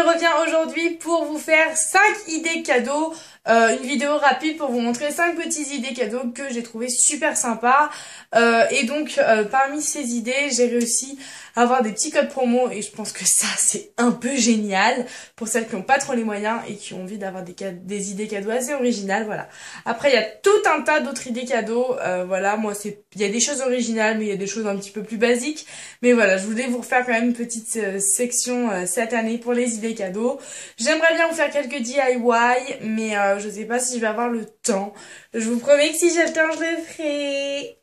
reviens aujourd'hui pour vous faire 5 idées cadeaux, une vidéo rapide pour vous montrer 5 petites idées cadeaux que j'ai trouvé super sympas. Parmi ces idées, j'ai réussi à avoir des petits codes promo et je pense que ça c'est un peu génial pour celles qui n'ont pas trop les moyens et qui ont envie d'avoir des idées cadeaux assez originales, voilà. Après il y a tout un tas d'autres idées cadeaux, voilà, moi il y a des choses originales mais il y a des choses un petit peu plus basiques, mais voilà, je voulais vous refaire quand même une petite section cette année pour les idées cadeaux. J'aimerais bien vous faire quelques DIY, mais je sais pas si je vais avoir le temps. Je vous promets que si j'ai le temps, je le ferai.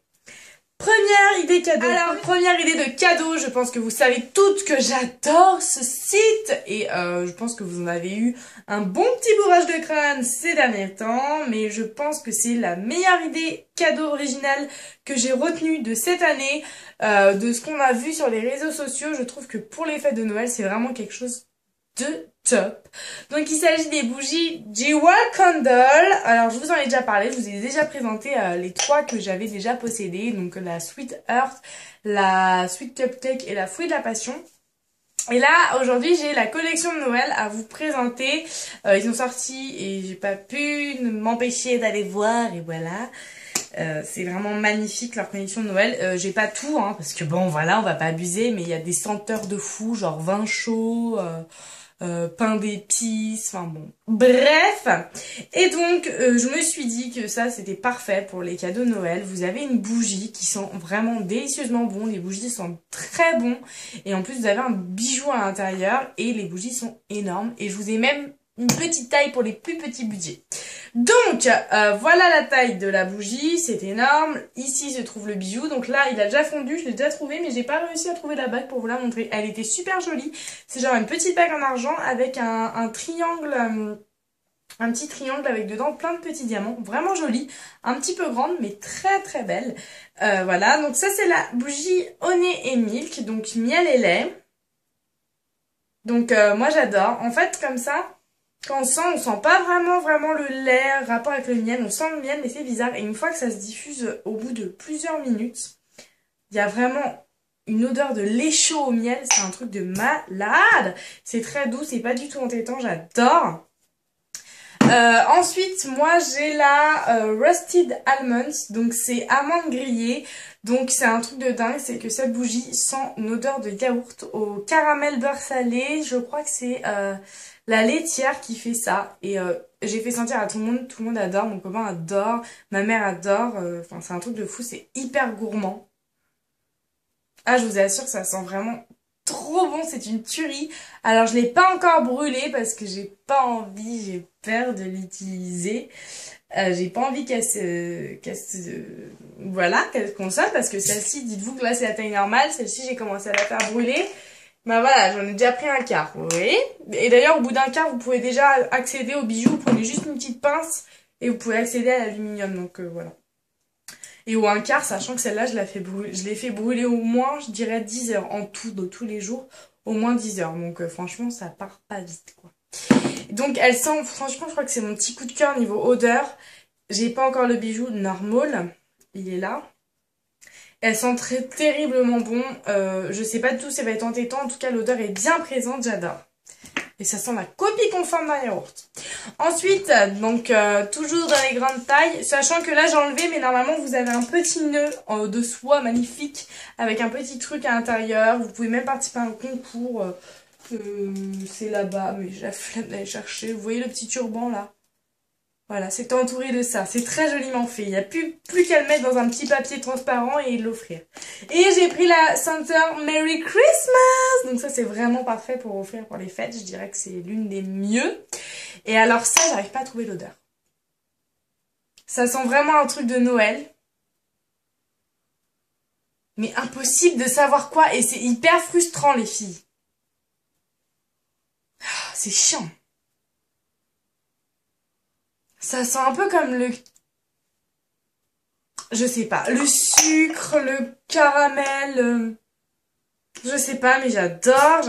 Première idée cadeau. Alors, première idée de cadeau, je pense que vous savez toutes que j'adore ce site et je pense que vous en avez eu un bon petit bourrage de crâne ces derniers temps, mais je pense que c'est la meilleure idée cadeau originale que j'ai retenue de cette année, de ce qu'on a vu sur les réseaux sociaux. Je trouve que pour les fêtes de Noël, c'est vraiment quelque chose de top. Donc il s'agit des bougies Jewel Candle. Alors je vous en ai déjà parlé, je vous ai déjà présenté les 3 que j'avais déjà possédées, donc la Sweet Earth, la Sweet Cupcake et la Fruit de la Passion. Et là aujourd'hui j'ai la collection de Noël à vous présenter. Ils sont sortis et j'ai pas pu m'empêcher d'aller voir et voilà. C'est vraiment magnifique leur collection de Noël. J'ai pas tout hein, parce que bon voilà on va pas abuser, mais il y a des senteurs de fou, genre vin chaud, pain d'épices, enfin bon. Bref, et donc je me suis dit que ça c'était parfait pour les cadeaux de Noël. Vous avez une bougie qui sent vraiment délicieusement bon, les bougies sentent très bon et en plus vous avez un bijou à l'intérieur et les bougies sont énormes et je vous ai même une petite taille pour les plus petits budgets. Donc voilà la taille de la bougie, c'est énorme. Ici se trouve le bijou, donc là il a déjà fondu, je l'ai déjà trouvé, mais j'ai pas réussi à trouver la bague pour vous la montrer. Elle était super jolie, c'est genre une petite bague en argent avec un triangle, un petit triangle avec dedans plein de petits diamants, vraiment jolie, un petit peu grande mais très très belle. Voilà, donc ça c'est la bougie Honey et Milk, donc miel et lait. Donc moi j'adore, en fait comme ça, quand on sent pas vraiment le lait, rapport avec le miel, on sent le miel mais c'est bizarre. Et une fois que ça se diffuse au bout de plusieurs minutes, il y a vraiment une odeur de lait chaud au miel, c'est un truc de malade. C'est très doux, c'est pas du tout entêtant, j'adore. Ensuite, moi j'ai la Roasted Almonds, donc c'est amandes grillées. Donc c'est un truc de dingue, c'est que cette bougie sent une odeur de yaourt au caramel beurre salé. Je crois que c'est la laitière qui fait ça. Et j'ai fait sentir à tout le monde adore, mon copain adore, ma mère adore. Enfin c'est un truc de fou, c'est hyper gourmand. Ah je vous assure, ça sent vraiment trop bon, c'est une tuerie. Alors je l'ai pas encore brûlé parce que j'ai pas envie, j'ai peur de l'utiliser. J'ai pas envie qu'elle qu'elle console parce que celle-ci, dites-vous que là c'est la taille normale, celle-ci j'ai commencé à la faire brûler. Bah voilà, j'en ai déjà pris un quart, vous voyez. Et d'ailleurs au bout d'un quart vous pouvez déjà accéder au bijou, vous prenez juste une petite pince et vous pouvez accéder à l'aluminium, donc voilà. Et au un quart, sachant que celle-là je l'ai fait brûler au moins, je dirais 10 heures en tout, de tous les jours, au moins 10 heures, donc franchement ça part pas vite quoi. Donc elle sent, franchement je crois que c'est mon petit coup de cœur niveau odeur. J'ai pas encore le bijou normal, il est là. Elle sent très terriblement bon, je sais pas du tout si ça va être entêtant, en tout cas l'odeur est bien présente, j'adore. Et ça sent la copie conforme d'un yaourt. Ensuite, donc toujours dans les grandes tailles, sachant que là j'ai enlevé, mais normalement vous avez un petit nœud de soie magnifique, avec un petit truc à l'intérieur, vous pouvez même participer à un concours. C'est là-bas, mais j'ai la flemme d'aller chercher. Vous voyez le petit turban là? Voilà, c'est entouré de ça. C'est très joliment fait. Il n'y a plus qu'à le mettre dans un petit papier transparent et l'offrir. Et j'ai pris la senteur Merry Christmas. Donc ça, c'est vraiment parfait pour offrir pour les fêtes. Je dirais que c'est l'une des mieux. Et alors ça, j'arrive pas à trouver l'odeur. Ça sent vraiment un truc de Noël. Mais impossible de savoir quoi. Et c'est hyper frustrant, les filles. C'est chiant. Ça sent un peu comme le... Je sais pas. Le sucre, le caramel... Je sais pas, mais j'adore.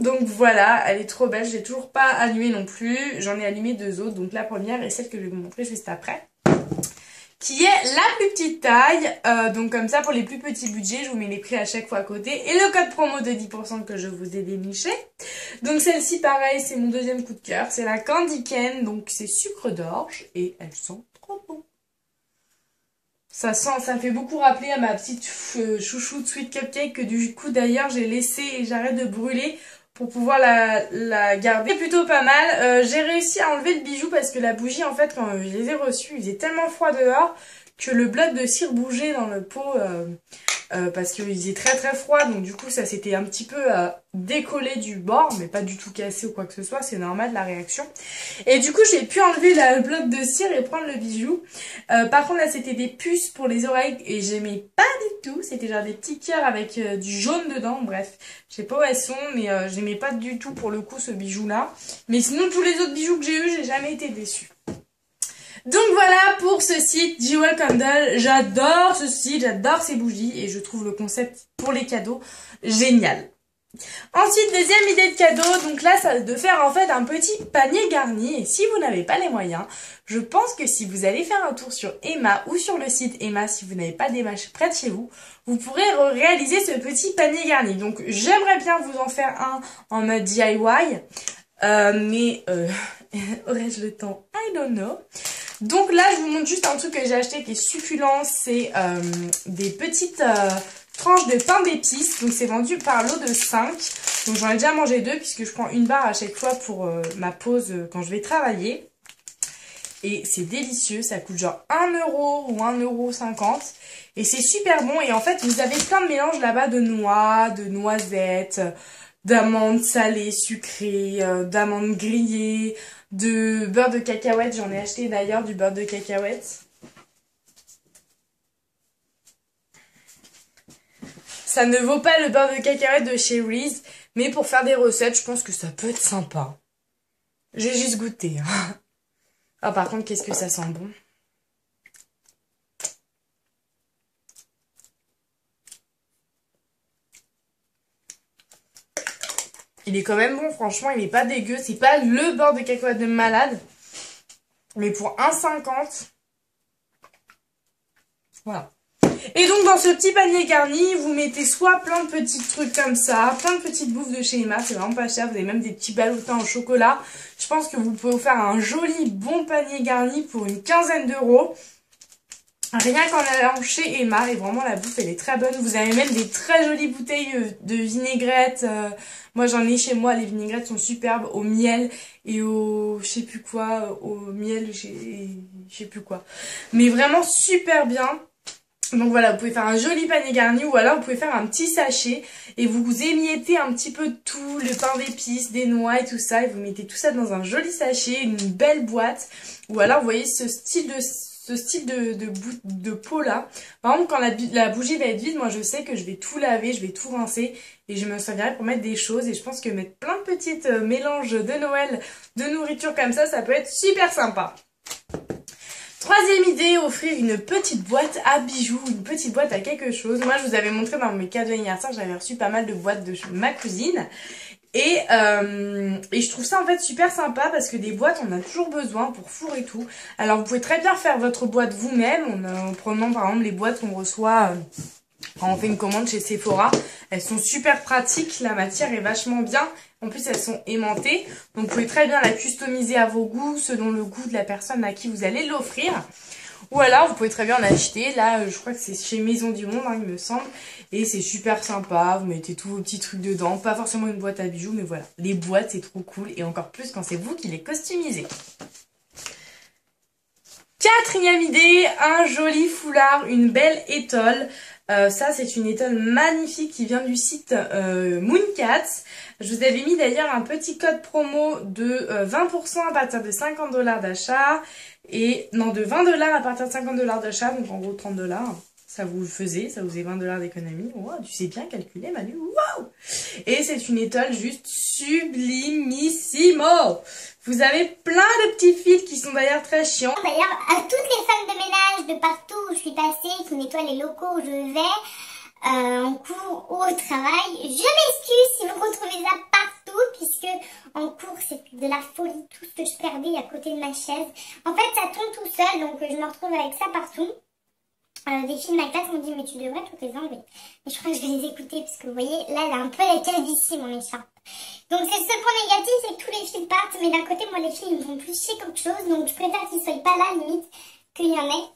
Donc voilà, elle est trop belle. Je l'ai toujours pas allumée non plus. J'en ai allumé 2 autres. Donc la première est celle que je vais vous montrer juste après. qui est la plus petite taille. Donc comme ça, pour les plus petits budgets, je vous mets les prix à chaque fois à côté. Et le code promo de 10% que je vous ai déniché. Donc celle-ci, pareil, c'est mon deuxième coup de cœur. C'est la Candy Cane, donc c'est sucre d'orge et elle sent trop bon. Ça me fait beaucoup rappeler à ma petite chouchou de Sweet Cupcake que du coup d'ailleurs j'ai laissé et j'arrête de brûler pour pouvoir la garder. C'est plutôt pas mal. J'ai réussi à enlever le bijou parce que la bougie en fait quand je les ai reçus, il faisait tellement froid dehors que le bloc de cire bougeait dans le pot parce qu'il faisait très très froid, donc du coup ça s'était un petit peu décollé du bord, mais pas du tout cassé ou quoi que ce soit, c'est normal la réaction. Et du coup j'ai pu enlever le bloc de cire et prendre le bijou. Par contre là c'était des puces pour les oreilles et j'aimais pas du tout, c'était genre des petits cœurs avec du jaune dedans, bref. Je sais pas où elles sont, mais j'aimais pas du tout pour le coup ce bijou là. Mais sinon tous les autres bijoux que j'ai eu, j'ai jamais été déçue. Donc voilà pour ce site Jewel Candle, j'adore ce site, j'adore ces bougies et je trouve le concept pour les cadeaux génial. Ensuite, deuxième idée de cadeau, donc là ça va de faire en fait un petit panier garni et si vous n'avez pas les moyens, je pense que si vous allez faire un tour sur Emma ou sur le site Emma, si vous n'avez pas d'Emma près de chez vous, vous pourrez réaliser ce petit panier garni. Donc j'aimerais bien vous en faire un en mode DIY, mais aurais-je le temps? I don't know. Donc là, je vous montre juste un truc que j'ai acheté qui est succulent. C'est des petites tranches de pain d'épices. Donc c'est vendu par lot de 5. Donc j'en ai déjà mangé 2 puisque je prends une barre à chaque fois pour ma pause quand je vais travailler. Et c'est délicieux. Ça coûte genre 1 euro ou 1,50 €. Et c'est super bon. Et en fait, vous avez plein de mélanges là-bas de noix, de noisettes, d'amandes salées, sucrées, d'amandes grillées, de beurre de cacahuète. J'en ai acheté d'ailleurs du beurre de cacahuète. Ça ne vaut pas le beurre de cacahuète de chez Reese, mais pour faire des recettes, je pense que ça peut être sympa. J'ai juste goûté. Ah, par contre, qu'est-ce que ça sent bon. Il est quand même bon, franchement, il est pas dégueu. C'est pas le beurre de cacahuète de malade. Mais pour 1,50 €. Voilà. Et donc dans ce petit panier garni, vous mettez soit plein de petits trucs comme ça, plein de petites bouffes de chez Emma, c'est vraiment pas cher. Vous avez même des petits ballotins au chocolat. Je pense que vous pouvez vous faire un joli bon panier garni pour une quinzaine d'euros. Rien qu'en allant chez Emma, et vraiment la bouffe elle est très bonne. Vous avez même des très jolies bouteilles de vinaigrette. Moi j'en ai chez moi, les vinaigrettes sont superbes au miel et au je sais plus quoi, au miel, je sais plus quoi. Mais vraiment super bien. Donc voilà, vous pouvez faire un joli panier garni ou alors vous pouvez faire un petit sachet et vous émiettez un petit peu de tout, le pain d'épices, des noix et tout ça et vous mettez tout ça dans un joli sachet, une belle boîte. Ou alors vous voyez ce style de pot là. Par exemple quand la bougie va être vide, moi je sais que je vais tout laver, je vais tout rincer et je me servirai pour mettre des choses et je pense que mettre plein de petites mélanges de Noël, de nourriture comme ça peut être super sympa. Troisième idée, offrir une petite boîte à bijoux, une petite boîte à quelque chose. Moi, je vous avais montré dans mes cadeaux d'anniversaire, j'avais reçu pas mal de boîtes de ma cousine. Et je trouve ça en fait super sympa parce que des boîtes, on a toujours besoin pour four et tout. Alors, vous pouvez très bien faire votre boîte vous-même en prenant par exemple les boîtes qu'on reçoit quand on fait une commande chez Sephora. Elles sont super pratiques, la matière est vachement bien. En plus, elles sont aimantées. Donc, vous pouvez très bien la customiser à vos goûts, selon le goût de la personne à qui vous allez l'offrir. Ou alors, vous pouvez très bien en acheter. Là, je crois que c'est chez Maison du Monde, hein, il me semble. Et c'est super sympa. Vous mettez tous vos petits trucs dedans. Pas forcément une boîte à bijoux, mais voilà. Les boîtes, c'est trop cool. Et encore plus quand c'est vous qui les customisez. Quatrième idée, un joli foulard, une belle étole. Ça, c'est une étole magnifique qui vient du site Mooncats. Je vous avais mis d'ailleurs un petit code promo de 20% à partir de 50 $ d'achat. Et non, de 20 $ à partir de 50 $ d'achat, donc en gros 30 $. Ça vous faisait 20 $ d'économie. Wow, tu sais bien calculer, Manu. Wow! Et c'est une étole juste sublimissimo. Vous avez plein de petits fils qui sont d'ailleurs très chiants. D'ailleurs, à toutes les femmes de ménage de partout où je suis passée, qui nettoient les locaux où je vais, en cours ou au travail, je m'excuse si vous retrouvez ça partout. puisque en cours c'était de la folie tout ce que je perdais à côté de ma chaise. En fait ça tombe tout seul, donc je me retrouve avec ça partout. Des filles de ma classe m'ont dit mais tu devrais toutes les enlever. Mais je crois que je vais les écouter parce que vous voyez là elle a un peu la calvitie mon écharpe. Donc c'est ce point négatif, c'est que tous les fils partent, mais d'un côté moi les filles ils me font plus chier qu'autre chose, donc je préfère qu'ils soient pas là limite qu'il y en ait.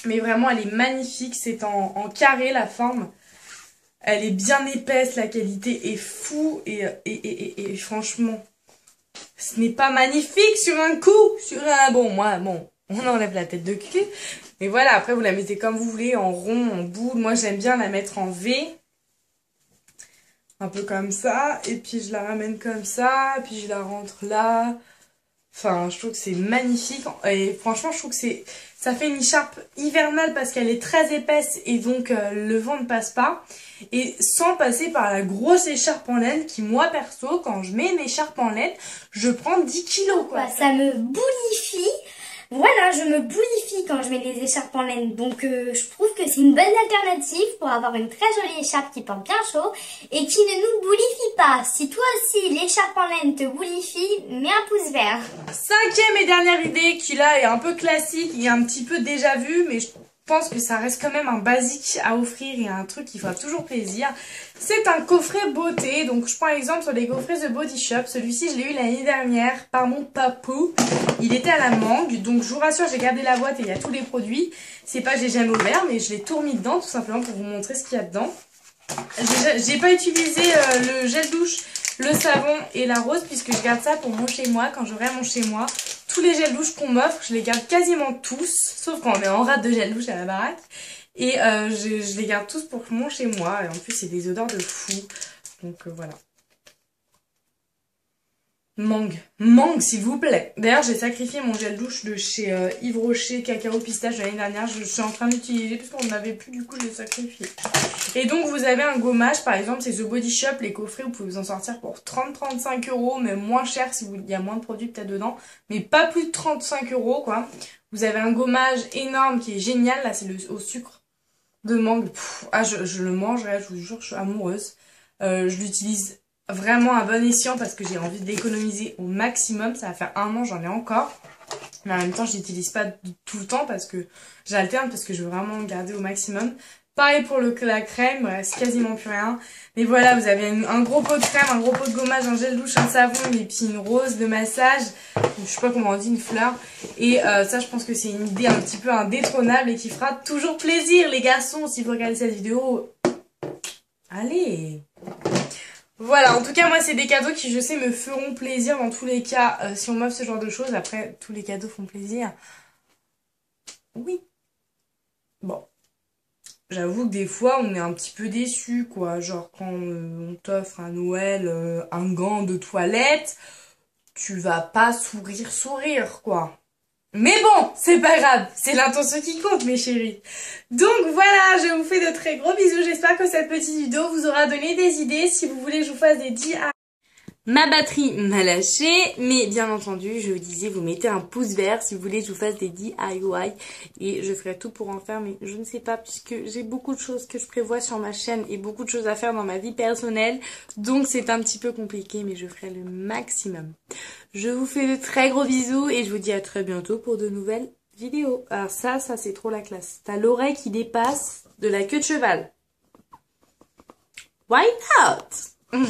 Mais vraiment elle est magnifique, c'est en carré la forme. Elle est bien épaisse, la qualité est fou et franchement, ce n'est pas magnifique sur un coup, bon, on enlève la tête de cul. Mais voilà, après vous la mettez comme vous voulez, en rond, en boule. Moi j'aime bien la mettre en V. Un peu comme ça. Et puis je la ramène comme ça. Et puis je la rentre là. Enfin, je trouve que c'est magnifique. Et franchement, je trouve que ça fait une écharpe hivernale parce qu'elle est très épaisse et donc le vent ne passe pas. Et sans passer par la grosse écharpe en laine qui, moi perso, quand je mets une écharpe en laine, je prends 10 kilos quoi. Ça me boulifie. Voilà, je me boulifie quand je mets des écharpes en laine. Donc je trouve que c'est une bonne alternative pour avoir une très jolie écharpe qui porte bien chaud et qui ne nous boulifie pas. Si toi aussi l'écharpe en laine te boulifie, mets un pouce vert. Cinquième et dernière idée qui là est un peu classique et un petit peu déjà vue, mais je pense que ça reste quand même un basique à offrir et un truc qui fera toujours plaisir. C'est un coffret beauté. Donc je prends exemple sur les coffrets The Body Shop. Celui-ci je l'ai eu l'année dernière par mon papou. Il était à la mangue. Donc je vous rassure, j'ai gardé la boîte et il y a tous les produits. C'est pas que j'ai jamais ouvert, mais je l'ai tout remis dedans tout simplement pour vous montrer ce qu'il y a dedans. J'ai pas utilisé le gel douche, le savon et la rose puisque je garde ça pour mon chez moi. Quand j'aurai mon chez moi, tous les gels douche qu'on m'offre, je les garde quasiment tous, sauf quand on est en rate de gel douche à la baraque. Et je les garde tous pour mon chez moi. Et en plus, c'est des odeurs de fou. Donc voilà. Mangue s'il vous plaît. D'ailleurs j'ai sacrifié mon gel douche de chez Yves Rocher Cacao Pistache de l'année dernière. Je suis en train d'utiliser parce qu'on n'avait plus, du coup je l'ai sacrifié. Et donc vous avez un gommage, par exemple c'est The Body Shop, les coffrets vous pouvez vous en sortir pour 30-35 €, mais moins cher si il y a moins de produits peut-être dedans, mais pas plus de 35 € quoi. Vous avez un gommage énorme qui est génial, là c'est au sucre de mangue. Je le mangerai, je vous jure je suis amoureuse. Je l'utilise vraiment à bon escient parce que j'ai envie d'économiser au maximum. Ça va faire 1 an, j'en ai encore. Mais en même temps, je l'utilise pas tout le temps parce que j'alterne parce que je veux vraiment le garder au maximum. Pareil pour la crème, il me reste quasiment plus rien. Mais voilà, vous avez un gros pot de crème, un gros pot de gommage, un gel douche, un savon et puis une rose de massage. Je sais pas comment on dit, une fleur. Et ça, je pense que c'est une idée un petit peu indétrônable et qui fera toujours plaisir, les garçons, si vous regardez cette vidéo. Allez! Voilà, en tout cas, moi, c'est des cadeaux qui, je sais, me feront plaisir dans tous les cas. Si on m'offre ce genre de choses, après, tous les cadeaux font plaisir. Oui. Bon. J'avoue que des fois, on est un petit peu déçus, quoi. Genre, quand on t'offre à Noël un gant de toilette, tu vas pas sourire, quoi. Mais bon, c'est pas grave, c'est l'intention qui compte mes chéris. Donc voilà, je vous fais de très gros bisous, j'espère que cette petite vidéo vous aura donné des idées. Si vous voulez que je vous fasse des DIY. Ma batterie m'a lâché, mais bien entendu, je vous disais, vous mettez un pouce vert si vous voulez que je vous fasse des DIY. Et je ferai tout pour en faire, mais je ne sais pas, puisque j'ai beaucoup de choses que je prévois sur ma chaîne et beaucoup de choses à faire dans ma vie personnelle. Donc c'est un petit peu compliqué, mais je ferai le maximum. Je vous fais de très gros bisous et je vous dis à très bientôt pour de nouvelles vidéos. Alors ça c'est trop la classe. T'as l'oreille qui dépasse de la queue de cheval. Why not?